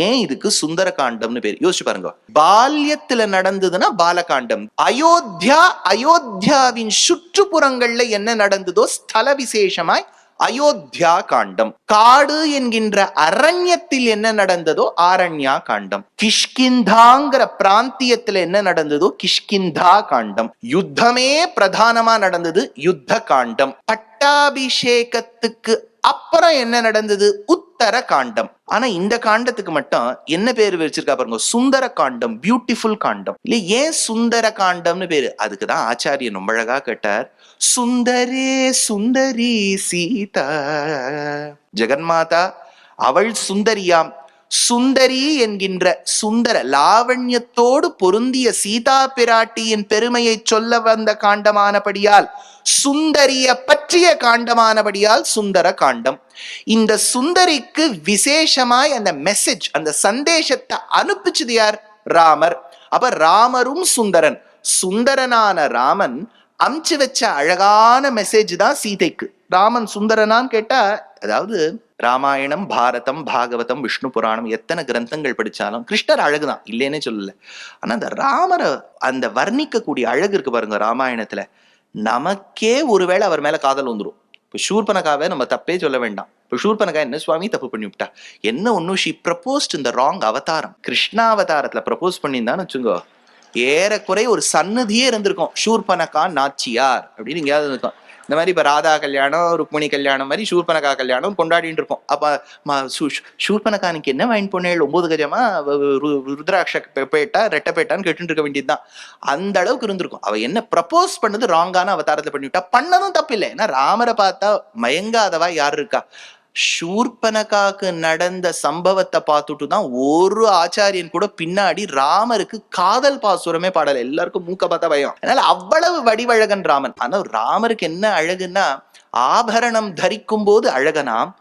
ஏன் இதுக்கு சுந்தர காண்டம்னு பேர்? யோசிச்சு பாருங்க. பால்யத்துல நடந்ததுன்னா பாலகாண்டம். அயோத்தியாவின் சுற்றுப்புறங்கள்ல என்ன நடந்ததோ ஸ்தல விசேஷமாய் அயோத்தியா காண்டம். காடு என்கின்ற அரண்யத்தில் என்ன நடந்ததோ ஆரண்யா காண்டம். கிஷ்கிந்தாங்கிற பிராந்தியத்துல என்ன நடந்ததோ கிஷ்கிந்தா காண்டம். யுத்தமே பிரதானமா நடந்தது யுத்த காண்டம். பட்டாபிஷேகத்துக்கு அப்புறம் என்ன நடந்தது? உத்தர காண்டம். ஆனா இந்த காண்டத்துக்கு மட்டும் என்ன பேரு வச்சிருக்கா பாருங்க, சுந்தர காண்டம், பியூட்டிஃபுல் காண்டம். இல்ல ஏன் சுந்தர காண்டம்னு பேரு? அதுக்குதான் ஆச்சாரியன் ரொம்ப அழகா கேட்டார். சுந்தரே சுந்தரி சீதா, ஜெகன்மாதா அவள் சுந்தரியாம். சுந்தரி என்கின்ற சுந்தர லாவண்யத்தோடு பொருந்திய சீதா பிராட்டியின் பெருமையை சொல்ல வந்த காண்டமானபடியால், சுந்தரிய பற்றிய காண்டமானபடியால் சுந்தர காண்டம். இந்த சுந்தரிக்கு விசேஷமாய் அந்த மெசேஜ், அந்த சந்தேஷத்தை அனுப்பிச்சது யார்? ராமர். அப்ப ராமரும் சுந்தரன். சுந்தரனான ராமன் அமுச்சு வச்ச அழகான மெசேஜ் தான் சீதைக்கு. ராமன் சுந்தரனான்னு கேட்டா, அதாவது ராமாயணம், பாரதம், பாகவதம், விஷ்ணு புராணம் எத்தனை கிரந்தங்கள் படிச்சாலும் கிருஷ்ணர் அழகுதான், இல்லைன்னே சொல்லல. ஆனா அந்த ராமரை அந்த வர்ணிக்க கூடிய அழகு இருக்கு பாருங்க ராமாயணத்துல, நமக்கே ஒருவேளை அவர் மேல காதல் வந்துடும். இப்போ ஷூர்பனகாவை நம்ம தப்பே சொல்ல வேண்டாம். இப்போ ஷூர்பனகா என்ன சுவாமி தப்பு பண்ணி விட்டா? என்ன ஒன்னும் ஷி ப்ரப்போஸ்ட் இந்த ராங் அவதாரம். கிருஷ்ணாவதாரத்துல ப்ரப்போஸ் பண்ணியிருந்தான்னு வச்சுங்கோ, ஏறக்குறை ஒரு சன்னதியே இருந்திருக்கும். ஷூர்பனகா நாச்சியார் அப்படின்னு எங்கேயாவது இருக்கும். இந்த மாதிரி இப்ப ராதா கல்யாணம், ருக்மிணி கல்யாணம் மாதிரி ஷூர்பனகா கல்யாணம் கொண்டாடிட்டு இருப்போம். அப்ப ஷூர்பனகானுக்கு என்ன வாங்கி பொண்ணேள் 9 கஜமா ருத்ராட்ச பேட்டா ரெட்டப்பேட்டான்னு கேட்டு இருக்க வேண்டியதுதான். அந்த அளவுக்கு இருந்திருக்கும். அவ என்ன ப்ரப்போஸ் பண்ணது ராங்கான அவதாரத்தை பண்ணிவிட்டா. பண்ணதும் தப்பு இல்லை. ஏன்னா ராமரை பார்த்தா மயங்காதவா யார் இருக்கா? ஷூர்பனகாக்கு நடந்த சம்பவத்தை பார்த்துட்டு தான் ஒரு ஆச்சாரியன் கூட பின்னாடி ராமருக்கு காதல் பாசுரமே பாடல. எல்லாருக்கும் மூக்க பார்த்தா பயம். அதனால அவ்வளவு வடிவழகன் ராமன். ஆனா ராமருக்கு என்ன அழகுன்னா, ஆபரணம் தரிக்கும் போது அழகனாம்,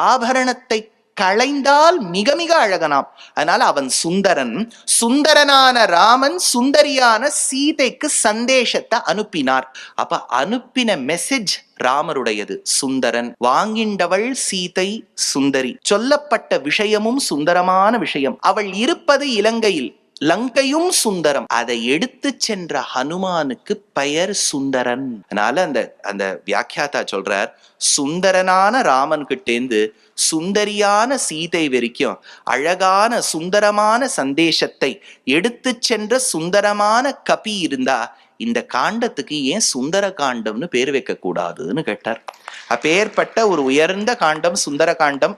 ஆபரணத்தை களைந்தால் மிக மிக அழகனாம். அதனால அவன் சுந்தரன். சுந்தரனான ராமன் சுந்தரியான சீதைக்கு சந்தேஷத்தை அனுப்பினார். அப்ப அனுப்பின மெசேஜ் ராமருடையது, சுந்தரன். வாங்கிண்டவள் சீதை சுந்தரி. சொல்லப்பட்ட விஷயமும் சுந்தரமான விஷயம். அவள் இருப்பது இலங்கையில், லங்கையும் சுந்தரம். அதை எடுத்து சென்ற ஹனுமானுக்கு பெயர் சுந்தரன். அதனால அந்த வியாக்கியாத்தா சொல்றார், சுந்தரனான ராமன் கிட்டேந்து சுந்தரியான சீதை வரைக்கும் அழகான சுந்தரமான சந்தேஷத்தை எடுத்து சென்ற சுந்தரமான கபி இருந்தா இந்த காண்டத்துக்கு ஏன் சுந்தர காண்டம்னு பேர் வைக்க கூடாதுன்னு கேட்டார். அப்பேற்பட்ட ஒரு உயர்ந்த காண்டம் சுந்தர காண்டம்.